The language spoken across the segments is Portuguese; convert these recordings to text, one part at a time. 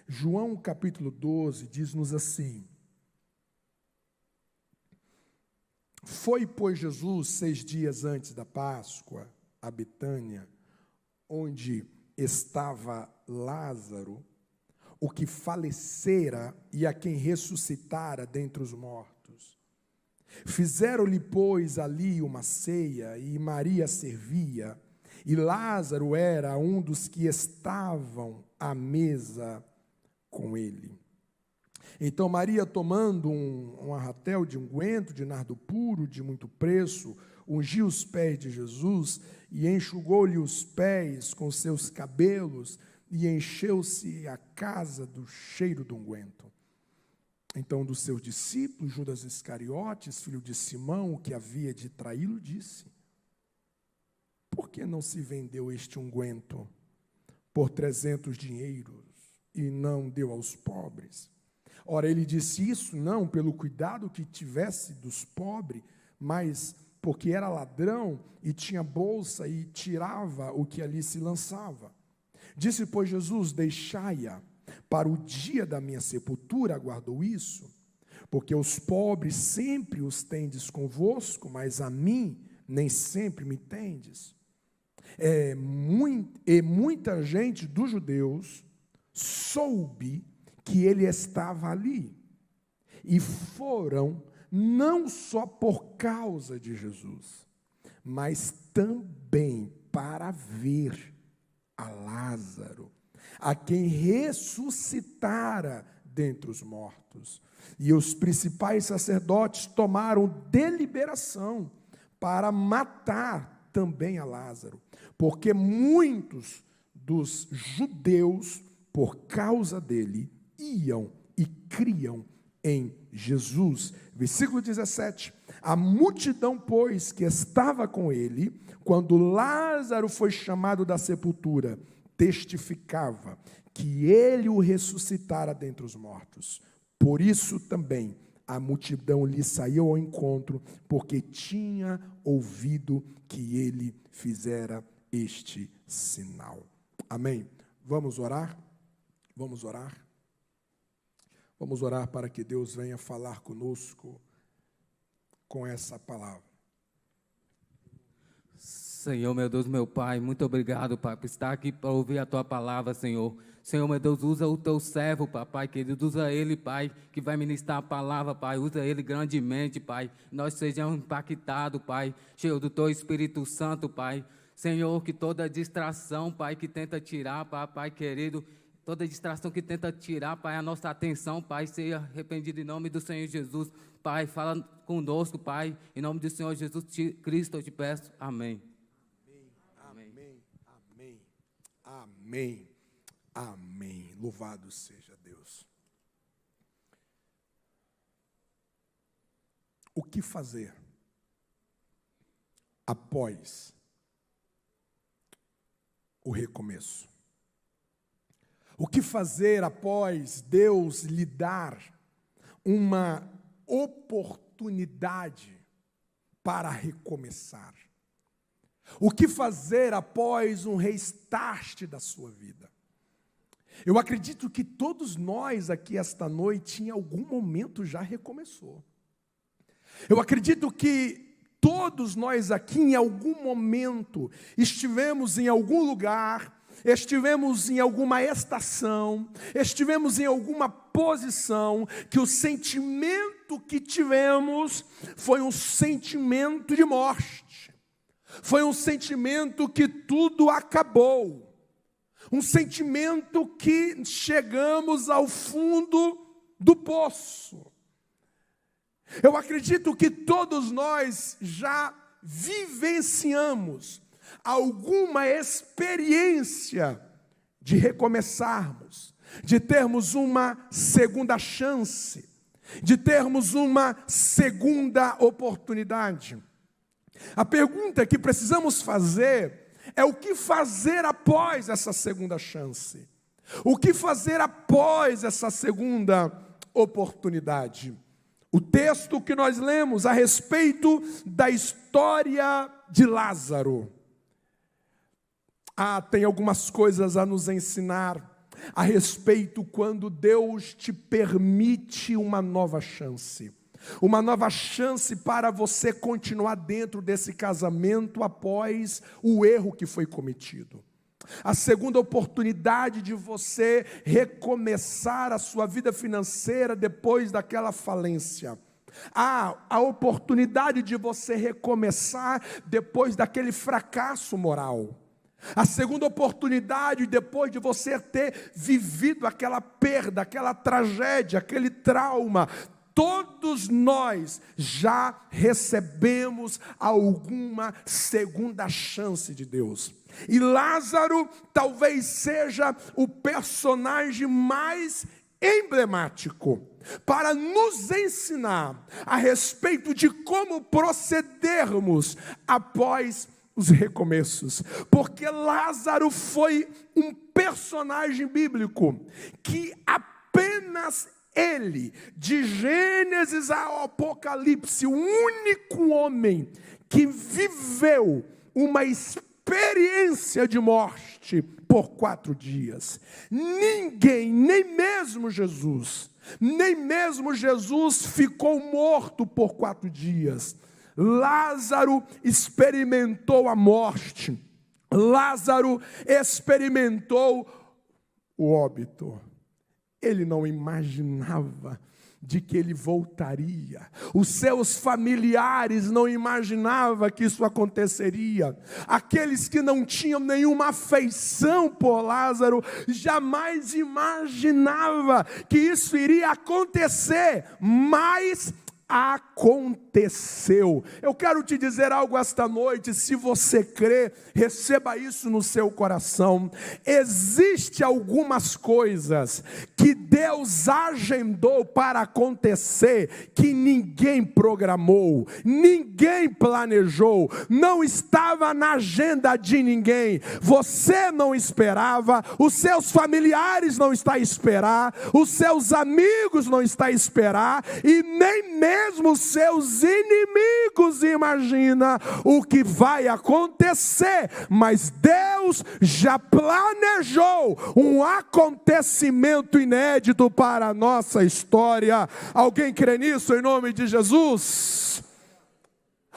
João capítulo 12 diz-nos assim: foi, pois, Jesus 6 dias antes da Páscoa a Betânia, onde estava Lázaro, o que falecera e a quem ressuscitara dentre os mortos. Fizeram-lhe, pois, ali uma ceia, e Maria servia, e Lázaro era um dos que estavam à mesa com ele. Então Maria, tomando um arratel de unguento de nardo puro, de muito preço, ungiu os pés de Jesus e enxugou-lhe os pés com seus cabelos, e encheu-se a casa do cheiro do unguento. Então um dos seus discípulos, Judas Iscariotes, filho de Simão, o que havia de traí-lo, disse: por que não se vendeu este unguento por 300 dinheiros e não deu aos pobres? Ora, ele disse isso não pelo cuidado que tivesse dos pobres, mas porque era ladrão e tinha bolsa e tirava o que ali se lançava. Disse, pois, Jesus: deixai-a, para o dia da minha sepultura aguardou isso, porque os pobres sempre os tendes convosco, mas a mim nem sempre me tendes. Muita gente dos judeus soube que ele estava ali, e foram não só por causa de Jesus, mas também para ver a Lázaro, a quem ressuscitara dentre os mortos. E os principais sacerdotes tomaram deliberação para matar também a Lázaro, porque muitos dos judeus, por causa dele, iam e criam em Jesus. Versículo 17: a multidão, pois, que estava com ele, quando Lázaro foi chamado da sepultura, testificava que ele o ressuscitara dentre os mortos. Por isso também a multidão lhe saiu ao encontro, porque tinha ouvido que ele fizera este sinal. Amém? Vamos orar? Vamos orar? Vamos orar para que Deus venha falar conosco com essa palavra. Senhor, meu Deus, meu Pai, muito obrigado, Pai, por estar aqui para ouvir a Tua palavra, Senhor. Senhor, meu Deus, usa o Teu servo, Pai querido, usa ele, Pai, que vai ministrar a palavra, Pai, usa ele grandemente, Pai. Nós sejamos impactados, Pai, cheio do Teu Espírito Santo, Pai. Senhor, que toda distração, Pai, que tenta tirar, Pai querido, toda distração que tenta tirar, Pai, a nossa atenção, Pai, seja arrependido em nome do Senhor Jesus. Pai, fala conosco, Pai, em nome do Senhor Jesus Cristo, eu te peço. Amém. Amém, amém, amém, amém. Louvado seja Deus. O que fazer após o recomeço? O que fazer após Deus lhe dar uma oportunidade para recomeçar? O que fazer após um restart da sua vida? Eu acredito que todos nós aqui esta noite, em algum momento, já recomeçou. Eu acredito que todos nós aqui, em algum momento, estivemos em algum lugar, estivemos em alguma estação, estivemos em alguma posição, que o sentimento que tivemos foi um sentimento de morte, foi um sentimento que tudo acabou, um sentimento que chegamos ao fundo do poço. Eu acredito que todos nós já vivenciamos alguma experiência de recomeçarmos, de termos uma segunda chance, de termos uma segunda oportunidade. A pergunta que precisamos fazer é: o que fazer após essa segunda chance? O que fazer após essa segunda oportunidade? O texto que nós lemos a respeito da história de Lázaro, tem algumas coisas a nos ensinar. a respeito quando Deus te permite uma nova chance. Uma nova chance para você continuar dentro desse casamento após o erro que foi cometido. A segunda oportunidade de você recomeçar a sua vida financeira depois daquela falência. A oportunidade de você recomeçar depois daquele fracasso moral. A segunda oportunidade depois de você ter vivido aquela perda, aquela tragédia, aquele trauma. Todos nós já recebemos alguma segunda chance de Deus. E Lázaro talvez seja o personagem mais emblemático para nos ensinar a respeito de como procedermos após os recomeços. Porque Lázaro foi um personagem bíblico que apenas ele, de Gênesis ao Apocalipse, o único homem que viveu uma experiência de morte por 4 dias. Ninguém, nem mesmo Jesus ficou morto por 4 dias. Lázaro experimentou a morte. Lázaro experimentou o óbito. Ele não imaginava de que ele voltaria. Os seus familiares não imaginavam que isso aconteceria. Aqueles que não tinham nenhuma afeição por Lázaro, jamais imaginava que isso iria acontecer, mas aconteceu. Eu quero te dizer algo esta noite, se você crê, receba isso no seu coração. Existem algumas coisas que Deus agendou para acontecer, que ninguém programou, ninguém planejou, não estava na agenda de ninguém. Você não esperava, os seus familiares não estão a esperar, os seus amigos não estão a esperar, e nem mesmo os seus inimigos imaginam o que vai acontecer, mas Deus já planejou um acontecimento inédito para a nossa história. Alguém crê nisso em nome de Jesus?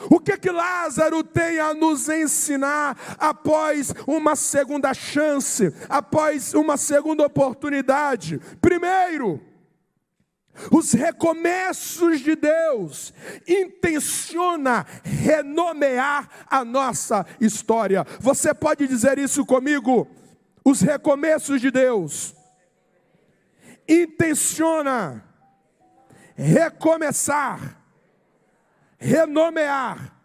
O que Lázaro tem a nos ensinar após uma segunda chance, após uma segunda oportunidade? Primeiro, os recomeços de Deus intenciona renomear a nossa história. Você pode dizer isso comigo? Os recomeços de Deus intenciona recomeçar, renomear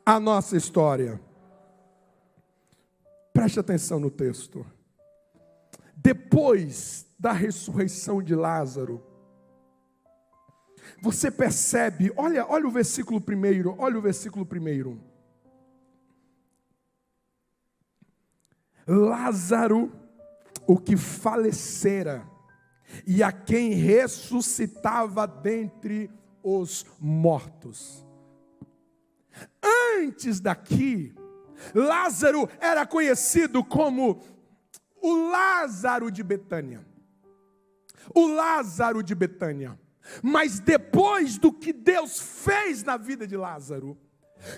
a nossa história. Preste atenção no texto. Depois da ressurreição de Lázaro, você percebe, olha o versículo 1, olha o versículo 1. Lázaro, o que falecera, e a quem ressuscitava dentre os mortos. Antes daqui, Lázaro era conhecido como o Lázaro de Betânia. O Lázaro de Betânia. Mas depois do que Deus fez na vida de Lázaro,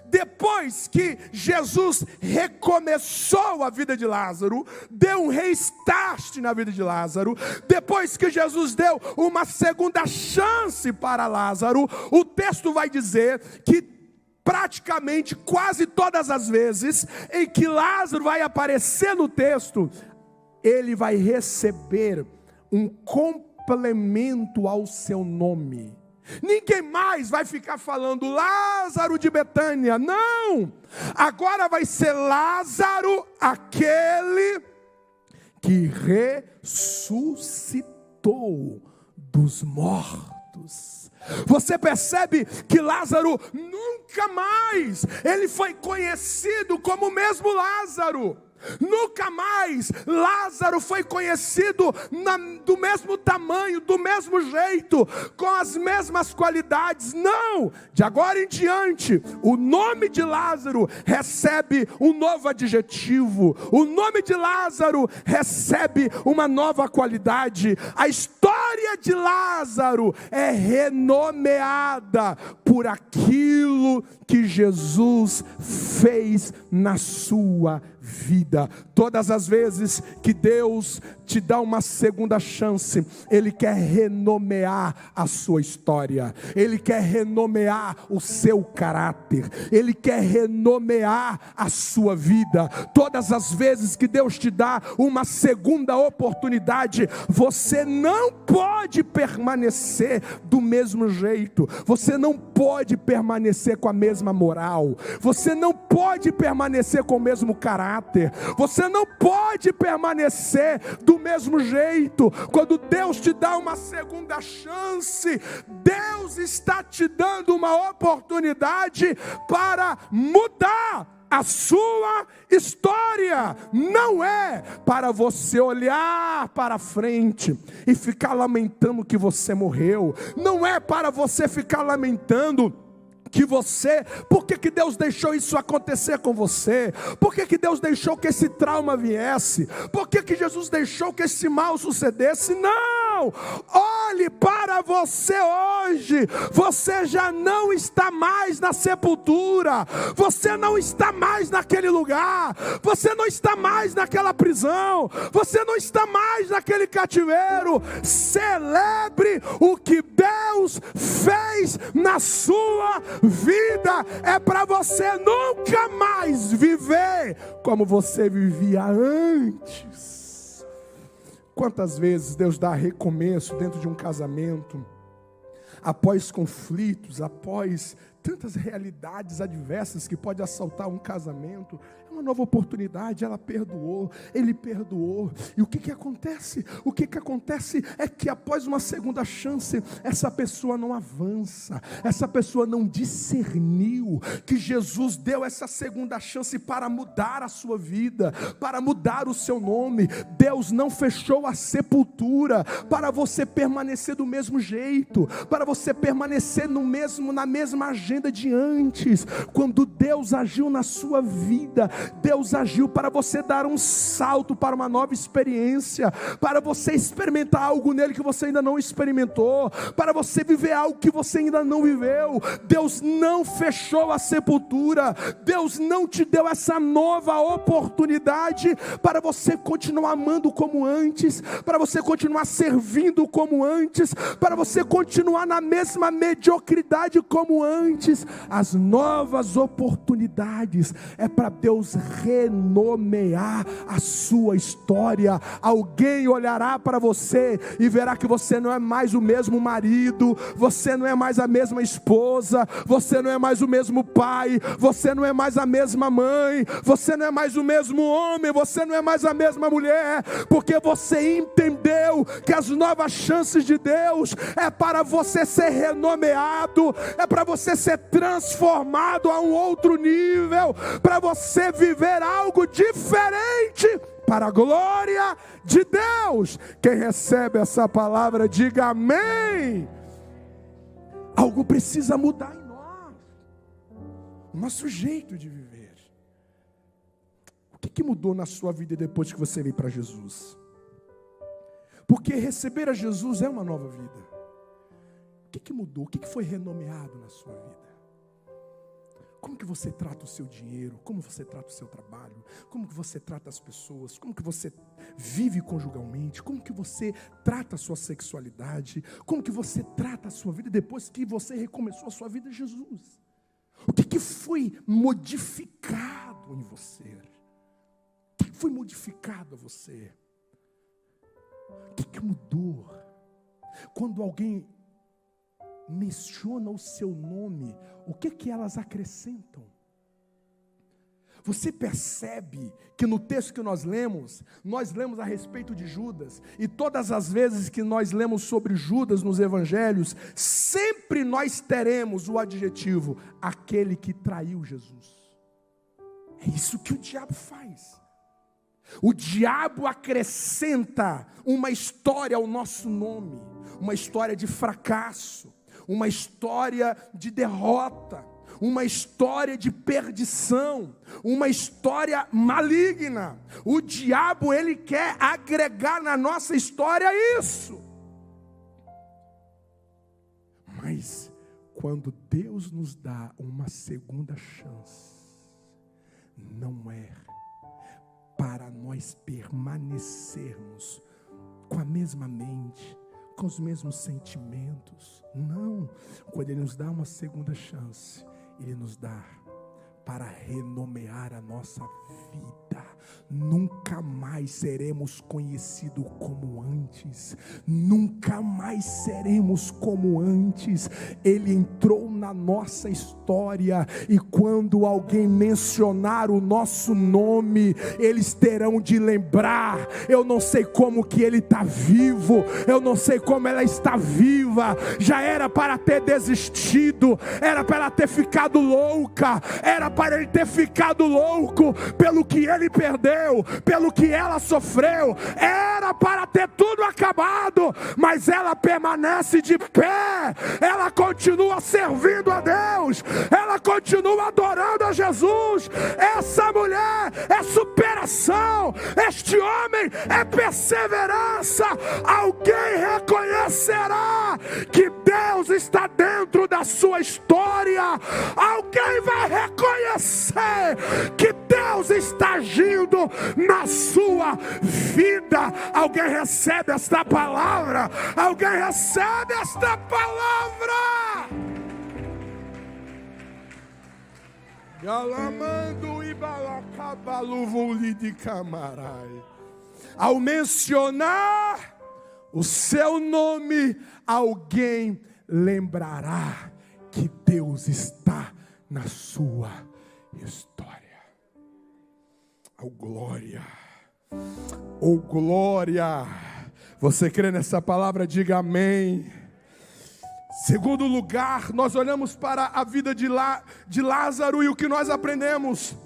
depois que Jesus recomeçou a vida de Lázaro, deu um restart na vida de Lázaro, depois que Jesus deu uma segunda chance para Lázaro, o texto vai dizer que praticamente quase todas as vezes em que Lázaro vai aparecer no texto, ele vai receber um complemento ao seu nome. Ninguém mais vai ficar falando Lázaro de Betânia, não. Agora vai ser Lázaro, aquele que ressuscitou dos mortos. Você percebe que Lázaro nunca mais ele foi conhecido como o mesmo Lázaro. Nunca mais Lázaro foi conhecido do mesmo tamanho, do mesmo jeito, com as mesmas qualidades. Não! De agora em diante, o nome de Lázaro recebe um novo adjetivo. O nome de Lázaro recebe uma nova qualidade. A história de Lázaro é renomeada por aquilo que Jesus fez na sua vida. Todas as vezes que Deus te dá uma segunda chance, Ele quer renomear a sua história, Ele quer renomear o seu caráter, Ele quer renomear a sua vida. Todas as vezes que Deus te dá uma segunda oportunidade, você não pode permanecer do mesmo jeito, você não pode permanecer com a mesma moral, você não pode permanecer com o mesmo caráter, você não pode permanecer do mesmo jeito. Quando Deus te dá uma segunda chance, Deus está te dando uma oportunidade para mudar a sua história. Não é para você olhar para frente e ficar lamentando que você morreu. Não é para você ficar lamentando que você, por que Deus deixou isso acontecer com você? Por que Deus deixou que esse trauma viesse? Por que Jesus deixou que esse mal sucedesse? Não! Olhe para você hoje. Você já não está mais na sepultura. Você não está mais naquele lugar. Você não está mais naquela prisão. Você não está mais naquele cativeiro. Celebre o que Deus fez na sua vida. É para você nunca mais viver como você vivia antes. Quantas vezes Deus dá recomeço dentro de um casamento, após conflitos, após tantas realidades adversas que pode assaltar um casamento? É uma nova oportunidade. Ela perdoou, ele perdoou. E o que acontece? O que acontece é que após uma segunda chance, essa pessoa não avança, essa pessoa não discerniu que Jesus deu essa segunda chance para mudar a sua vida, para mudar o seu nome. Deus não fechou a sepultura para você permanecer do mesmo jeito, para você permanecer na mesma agenda de antes. Quando Deus agiu na sua vida, Deus agiu para você dar um salto para uma nova experiência, para você experimentar algo nele que você ainda não experimentou, para você viver algo que você ainda não viveu. Deus não fechou a sepultura. Deus não te deu essa nova oportunidade para você continuar amando como antes, para você continuar servindo como antes, para você continuar na mesma mediocridade como antes. As novas oportunidades é para Deus renomear a sua história. Alguém olhará para você e verá que você não é mais o mesmo marido, você não é mais a mesma esposa, você não é mais o mesmo pai, você não é mais a mesma mãe, você não é mais o mesmo homem, você não é mais a mesma mulher, porque você entendeu que as novas chances de Deus é para você ser renomeado, é para você ser transformado a um outro nível, para você viver algo diferente para a glória de Deus. Quem recebe essa palavra, diga amém. Algo precisa mudar em nós, o nosso jeito de viver. O que mudou na sua vida depois que você veio para Jesus? Porque receber a Jesus é uma nova vida. O que mudou? O que foi renomeado na sua vida? Como que você trata o seu dinheiro? Como você trata o seu trabalho? Como que você trata as pessoas? Como que você vive conjugalmente? Como que você trata a sua sexualidade? Como que você trata a sua vida depois que você recomeçou a sua vida em Jesus? O que foi modificado em você? O que foi modificado a você? O que mudou? Quando alguém menciona o seu nome, o que elas acrescentam? Você percebe que no texto que nós lemos a respeito de Judas, e todas as vezes que nós lemos sobre Judas nos evangelhos, sempre nós teremos o adjetivo, aquele que traiu Jesus. É isso que o diabo faz. O diabo acrescenta uma história ao nosso nome, uma história de fracasso, uma história de derrota, uma história de perdição, uma história maligna. O diabo, ele quer agregar na nossa história isso. Mas quando Deus nos dá uma segunda chance, não é para nós permanecermos com a mesma mente, com os mesmos sentimentos. Não. Quando Ele nos dá uma segunda chance, Ele nos dá para renomear a nossa vida. Nunca mais seremos conhecidos como antes. Nunca mais seremos como antes. Ele entrou na nossa história, e quando alguém mencionar o nosso nome, eles terão de lembrar: eu não sei como que ele está vivo, eu não sei como ela está viva. Já era para ter desistido, era para ela ter ficado louca, era para ele ter ficado louco pelo que ele perdeu, pelo que ela sofreu, era para ter tudo acabado, mas ela permanece de pé, ela continua servindo a Deus, ela continua adorando a Jesus. Essa mulher é superação, este homem é perseverança. Alguém reconhecerá que Deus está dentro da sua história, alguém vai reconhecer que Deus está agindo na sua vida. Alguém recebe esta palavra? Alguém recebe esta palavra? Galamando e balacabalu de camarai. Ao mencionar o seu nome, alguém lembrará que Deus está na sua história. Oh glória, oh glória. Você crê nessa palavra? Diga amém. Segundo lugar, nós olhamos para a vida de Lázaro, e o que nós aprendemos?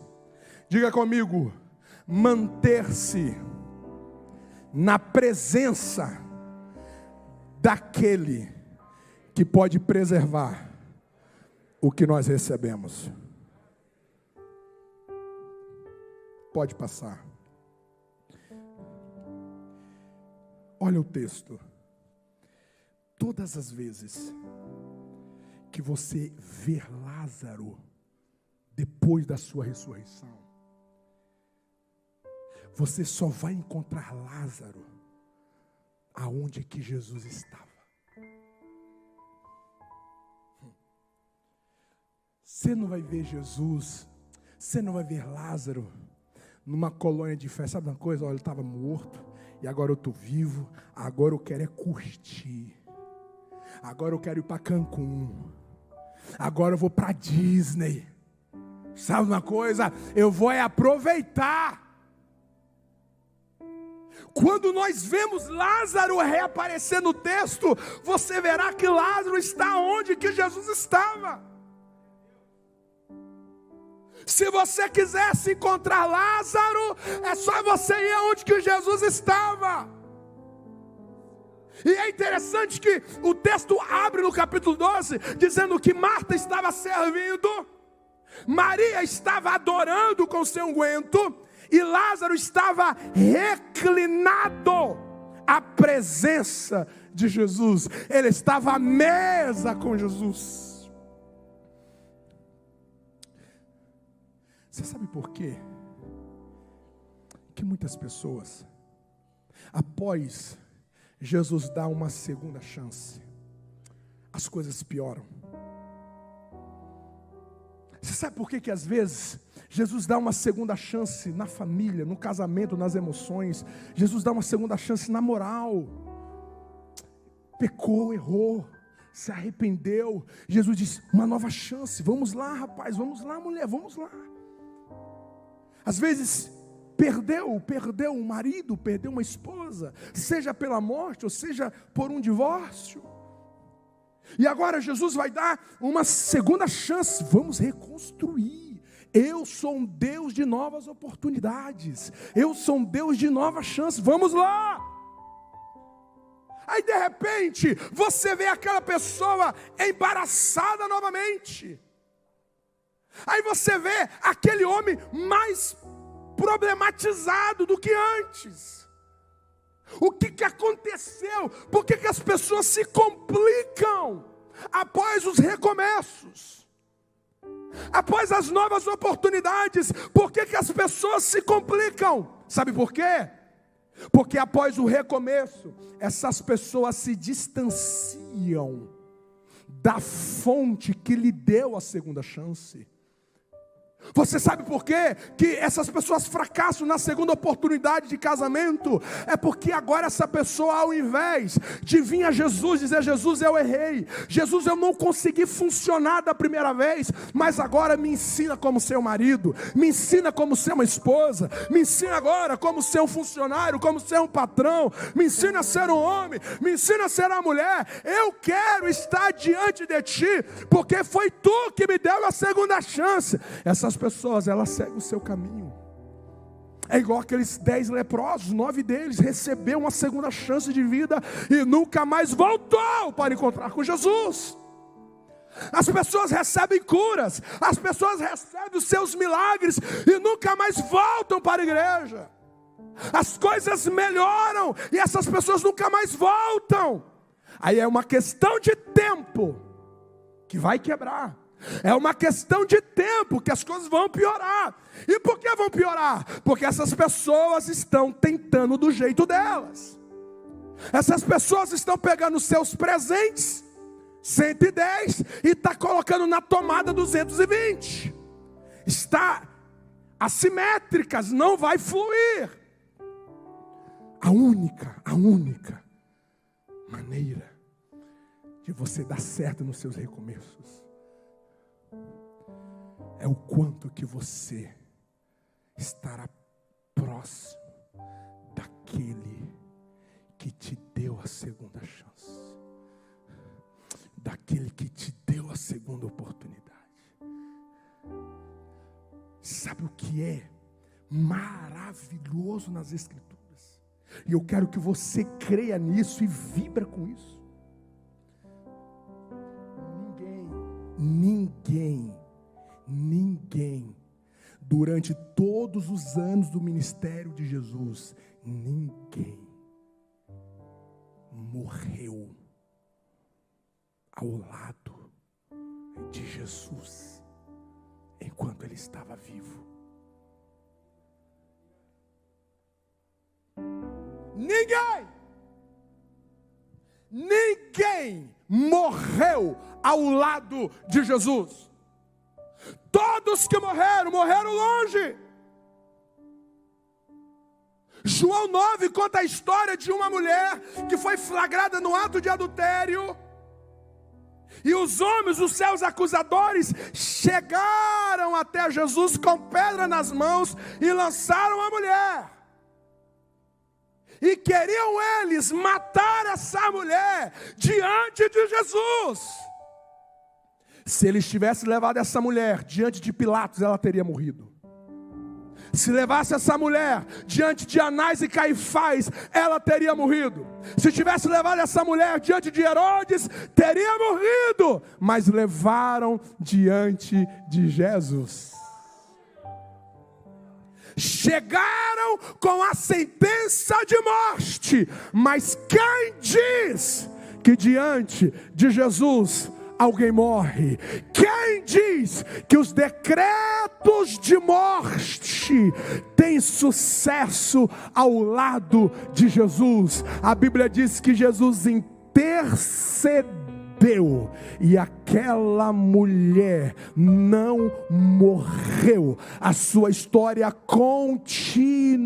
Diga comigo: manter-se na presença daquele que pode preservar o que nós recebemos. Pode passar. Olha o texto. Todas as vezes que você ver Lázaro depois da sua ressurreição, você só vai encontrar Lázaro aonde que Jesus estava. Você não vai ver Jesus, você não vai ver Lázaro numa colônia de fé. Sabe uma coisa? Olha, ele estava morto e agora eu estou vivo. Agora eu quero é curtir. Agora eu quero ir para Cancún. Agora eu vou para Disney. Sabe uma coisa? Eu vou aproveitar. Quando nós vemos Lázaro reaparecer no texto, você verá que Lázaro está onde que Jesus estava. Se você quisesse encontrar Lázaro, é só você ir aonde que Jesus estava. E é interessante que o texto abre no capítulo 12, dizendo que Marta estava servindo, Maria estava adorando com seu unguento, e Lázaro estava reclinado à presença de Jesus. Ele estava à mesa com Jesus. Você sabe por quê? Que muitas pessoas, após Jesus dar uma segunda chance, as coisas pioram. Você sabe por quê que às vezes Jesus dá uma segunda chance na família, no casamento, nas emoções? Jesus dá uma segunda chance na moral. Pecou, errou, se arrependeu. Jesus diz: uma nova chance, vamos lá, rapaz, vamos lá, mulher, vamos lá. Às vezes perdeu um marido, perdeu uma esposa, seja pela morte ou seja por um divórcio. E agora Jesus vai dar uma segunda chance. Vamos reconstruir. Eu sou um Deus de novas oportunidades. Eu sou um Deus de novas chances. Vamos lá! Aí de repente, você vê aquela pessoa embaraçada novamente. Aí você vê aquele homem mais problematizado do que antes. O que aconteceu? Por que as pessoas se complicam após os recomeços? Após as novas oportunidades, por que as pessoas se complicam? Sabe por quê? Porque após o recomeço, essas pessoas se distanciam da fonte que lhe deu a segunda chance. Você sabe por quê? Que essas pessoas fracassam na segunda oportunidade de casamento? É porque agora essa pessoa, ao invés de vir a Jesus, dizer: Jesus, eu errei, Jesus, eu não consegui funcionar da primeira vez, mas agora me ensina como ser um marido, me ensina como ser uma esposa, me ensina agora como ser um funcionário, como ser um patrão, me ensina a ser um homem, me ensina a ser uma mulher. Eu quero estar diante de ti, porque foi tu que me deu a segunda chance. Essas pessoas, elas seguem o seu caminho. É igual aqueles 10 leprosos, 9 deles receberam uma segunda chance de vida e nunca mais voltou para encontrar com Jesus. As pessoas recebem curas, as pessoas recebem os seus milagres e nunca mais voltam para a igreja. As coisas melhoram e essas pessoas nunca mais voltam. Aí é uma questão de tempo que vai quebrar. É uma questão de tempo que as coisas vão piorar. E por que vão piorar? Porque essas pessoas estão tentando do jeito delas. Essas pessoas estão pegando os seus presentes, 110, e está colocando na tomada 220. Está assimétricas, não vai fluir. A única maneira de você dar certo nos seus recomeços é o quanto que você estará próximo daquele que te deu a segunda chance, daquele que te deu a segunda oportunidade. Sabe o que é maravilhoso nas Escrituras? E eu quero que você creia nisso e vibra com isso. Ninguém, durante todos os anos do ministério de Jesus, ninguém morreu ao lado de Jesus enquanto ele estava vivo. Ninguém morreu ao lado de Jesus. Todos que morreram longe. João 9 conta a história de uma mulher que foi flagrada no ato de adultério. E os homens, os seus acusadores, chegaram até Jesus com pedra nas mãos e lançaram a mulher. E queriam eles matar essa mulher diante de Jesus. Se eles tivessem levado essa mulher diante de Pilatos, ela teria morrido. Se levasse essa mulher diante de Anás e Caifás, ela teria morrido. Se tivesse levado essa mulher diante de Herodes, teria morrido. Mas levaram diante de Jesus. Chegaram com a sentença de morte. Mas quem diz que diante de Jesus alguém morre? Quem diz que os decretos de morte têm sucesso ao lado de Jesus? A Bíblia diz que Jesus intercedeu e aquela mulher não morreu. A sua história continuou,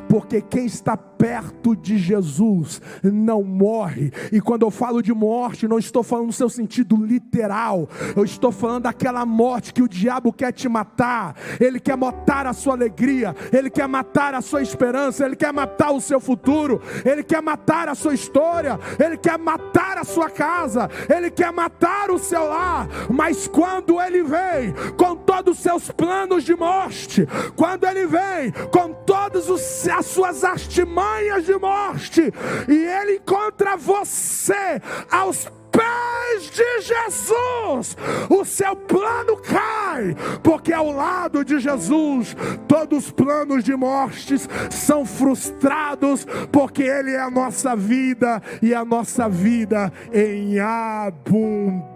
porque quem está perto de Jesus não morre. E quando eu falo de morte, não estou falando no seu sentido literal. Eu estou falando daquela morte que o diabo quer te matar. Ele quer matar a sua alegria, ele quer matar a sua esperança, ele quer matar o seu futuro, ele quer matar a sua história, ele quer matar a sua casa, ele quer matar o seu lar. Mas quando ele vem com todos os seus planos de morte, quando ele vem com todas as suas artimanhas de morte, e ele encontra você aos pés de Jesus, o seu plano cai, porque ao lado de Jesus todos os planos de morte são frustrados, porque ele é a nossa vida, e a nossa vida em abundância.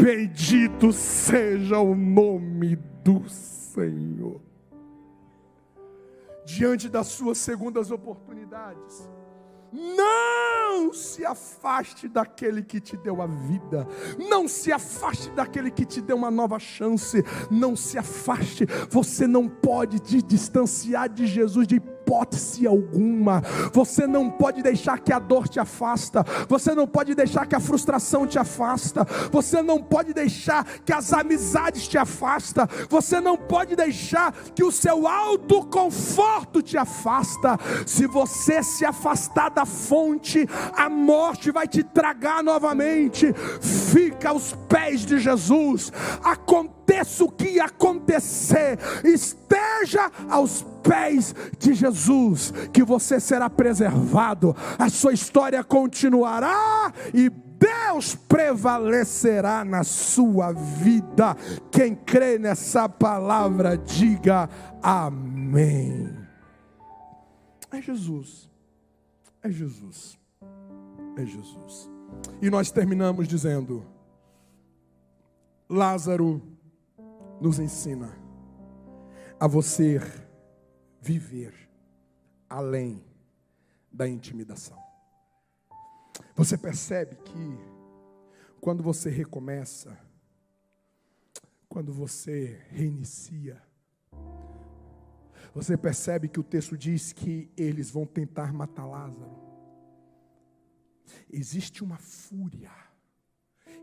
Bendito seja o nome do Senhor. Diante das suas segundas oportunidades, não se afaste daquele que te deu a vida. Não se afaste daquele que te deu uma nova chance. Não se afaste. Você não pode te distanciar de Jesus de hipótese alguma. Você não pode deixar que a dor te afasta. Você não pode deixar que a frustração te afasta. Você não pode deixar que as amizades te afasta. Você não pode deixar que o seu autoconforto te afasta. Se você se afastar da fonte, a morte vai te tragar novamente. Fica aos pés de Jesus. Aconteça o que acontecer, esteja aos pés de Jesus, que você será preservado, a sua história continuará e Deus prevalecerá na sua vida. Quem crê nessa palavra, diga amém. É Jesus, é Jesus, é Jesus. E nós terminamos dizendo: Lázaro nos ensina a você viver além da intimidação. Você percebe que quando você recomeça, quando você reinicia, você percebe que o texto diz que eles vão tentar matar Lázaro. Existe uma fúria,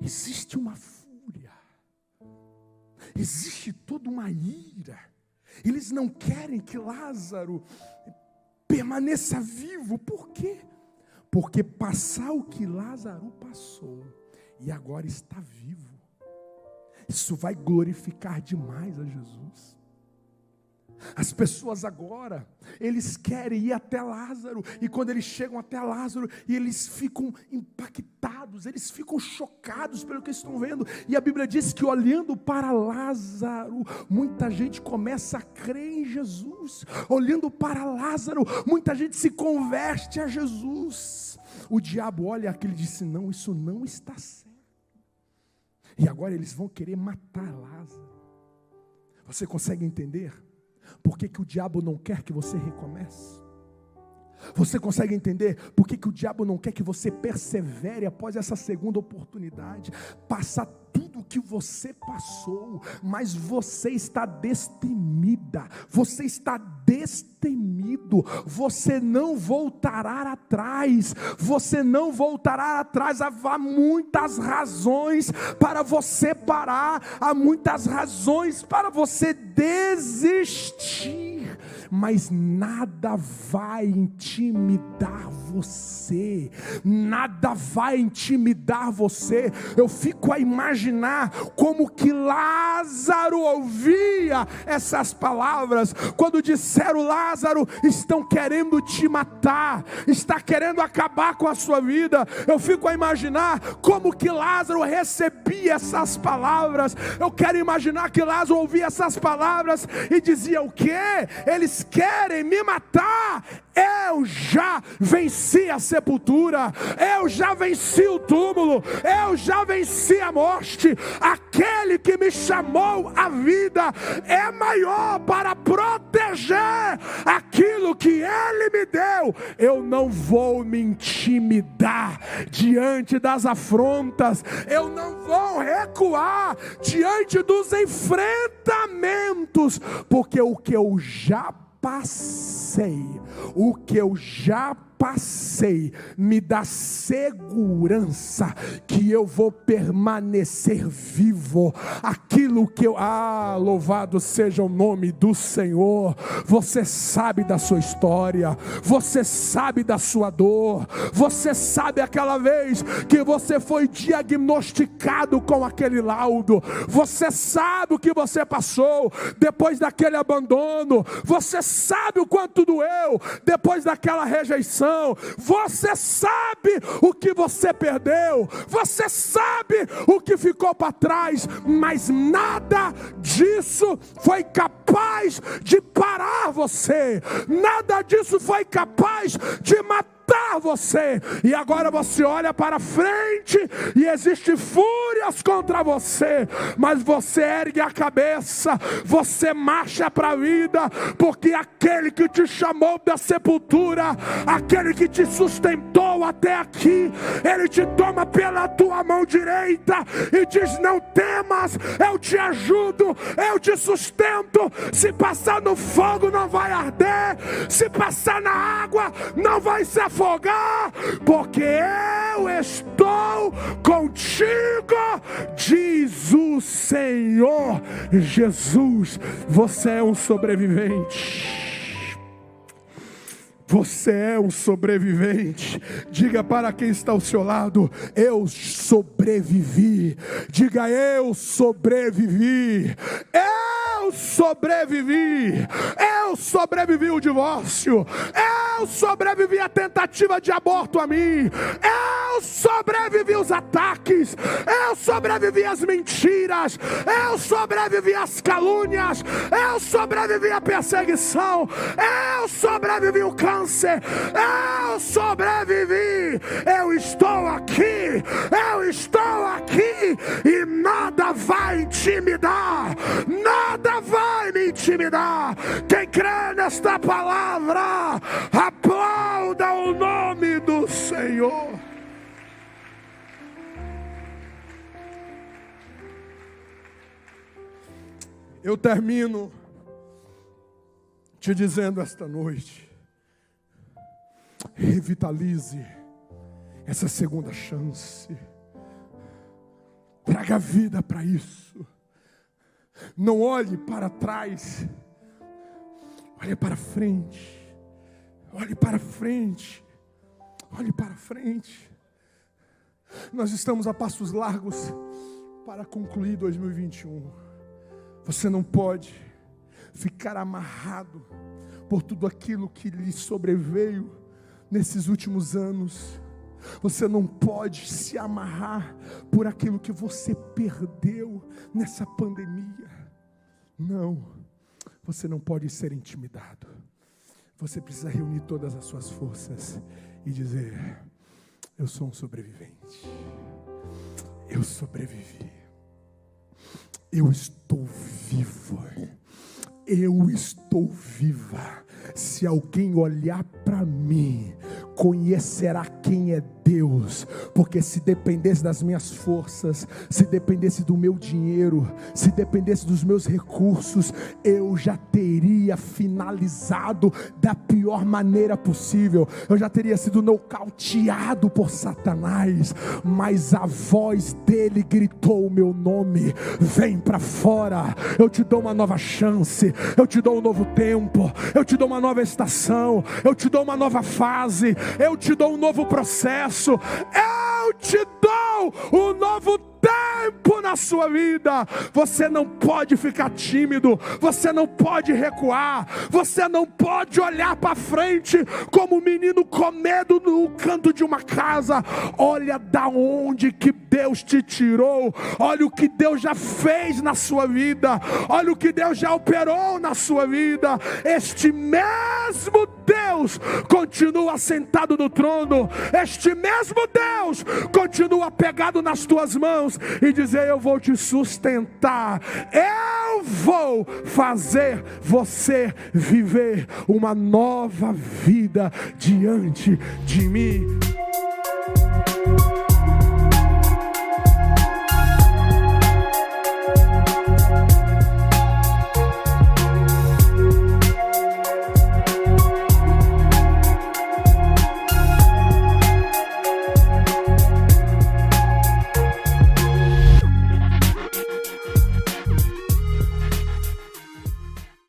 existe uma fúria, existe toda uma ira. Eles não querem que Lázaro permaneça vivo. Por quê? Porque passar o que Lázaro passou e agora está vivo, isso vai glorificar demais a Jesus. As pessoas agora, eles querem ir até Lázaro, e quando eles chegam até Lázaro, e eles ficam impactados, eles ficam chocados pelo que estão vendo, e a Bíblia diz que olhando para Lázaro, muita gente começa a crer em Jesus. Olhando para Lázaro, muita gente se converte a Jesus. O diabo olha aquilo e disse: não, isso não está certo, e agora eles vão querer matar Lázaro. Você consegue entender por que o diabo não quer que você recomece? Você consegue entender por que o diabo não quer que você persevere após essa segunda oportunidade? Passa tudo o que você passou, mas você está destemida, você está destemido, você não voltará atrás, você não voltará atrás. Há muitas razões para você parar, há muitas razões para você desistir, mas nada vai intimidar você, nada vai intimidar você. Eu fico a imaginar como que Lázaro ouvia essas palavras, quando disseram: Lázaro, estão querendo te matar, está querendo acabar com a sua vida. Eu fico a imaginar como que Lázaro recebia essas palavras. Eu quero imaginar que Lázaro ouvia essas palavras e dizia: o quê? Eles querem me matar? Eu já venci a sepultura, eu já venci o túmulo, eu já venci a morte. Aquele que me chamou à vida é maior para proteger aquilo que Ele me deu. Eu não vou me intimidar diante das afrontas, eu não vou recuar diante dos enfrentamentos, porque o que eu já passei passei, o que eu já passei, me dá segurança que eu vou permanecer vivo. Aquilo que eu... louvado seja o nome do Senhor. Você sabe da sua história, você sabe da sua dor, você sabe aquela vez que você foi diagnosticado com aquele laudo, você sabe o que você passou depois daquele abandono, você sabe o quanto doeu depois daquela rejeição, você sabe o que você perdeu, você sabe o que ficou para trás, mas nada disso foi capaz de parar você, nada disso foi capaz de matar você. E agora você olha para frente e existe fúrias contra você, mas você ergue a cabeça, você marcha para a vida, porque aquele que te chamou da sepultura, aquele que te sustentou até aqui, ele te toma pela tua mão direita e diz: não temas, eu te ajudo, eu te sustento. Se passar no fogo não vai arder, se passar na água não vai se afogar, porque eu estou contigo, diz o Senhor Jesus. Você é um sobrevivente. Você é um sobrevivente. Diga para quem está ao seu lado: eu sobrevivi. Diga: eu sobrevivi. Eu sobrevivi. Eu sobrevivi o divórcio. Eu sobrevivi a tentativa de aborto a mim. Eu sobrevivi os ataques. Eu sobrevivi as mentiras. Eu sobrevivi as calúnias. Eu sobrevivi a perseguição. Eu sobrevivi o câncer. Eu sobrevivi. Eu estou aqui. Eu estou aqui. E nada vai intimidar. Nada vai me intimidar. Quem crê nesta palavra, aplauda o nome do Senhor. Eu termino te dizendo esta noite: revitalize essa segunda chance. Traga vida para isso. Não olhe para trás. Olhe para frente. Olhe para frente. Olhe para frente. Nós estamos a passos largos para concluir 2021. Você não pode ficar amarrado por tudo aquilo que lhe sobreveio nesses últimos anos. Você não pode se amarrar por aquilo que você perdeu nessa pandemia. Não, você não pode ser intimidado. Você precisa reunir todas as suas forças e dizer: eu sou um sobrevivente. Eu sobrevivi. Eu estou vivo. Eu estou viva. Se alguém olhar para mim, conhecerá quem é Deus, porque se dependesse das minhas forças, se dependesse do meu dinheiro, se dependesse dos meus recursos, eu já teria finalizado da pior maneira possível, eu já teria sido nocauteado por Satanás, mas a voz dele gritou o meu nome: vem para fora, eu te dou uma nova chance, eu te dou um novo tempo, eu te dou uma nova estação, eu te dou uma nova fase, eu te dou um novo processo, eu te dou um novo tempo na sua vida. Você não pode ficar tímido, você não pode recuar, você não pode olhar para frente como um menino com medo no canto de uma casa. Olha da onde que Deus te tirou, olha o que Deus já fez na sua vida, olha o que Deus já operou na sua vida. Este mesmo Deus continua sentado no trono, este mesmo Deus continua pegado nas tuas mãos e dizer: eu vou te sustentar, eu vou fazer você viver uma nova vida diante de mim.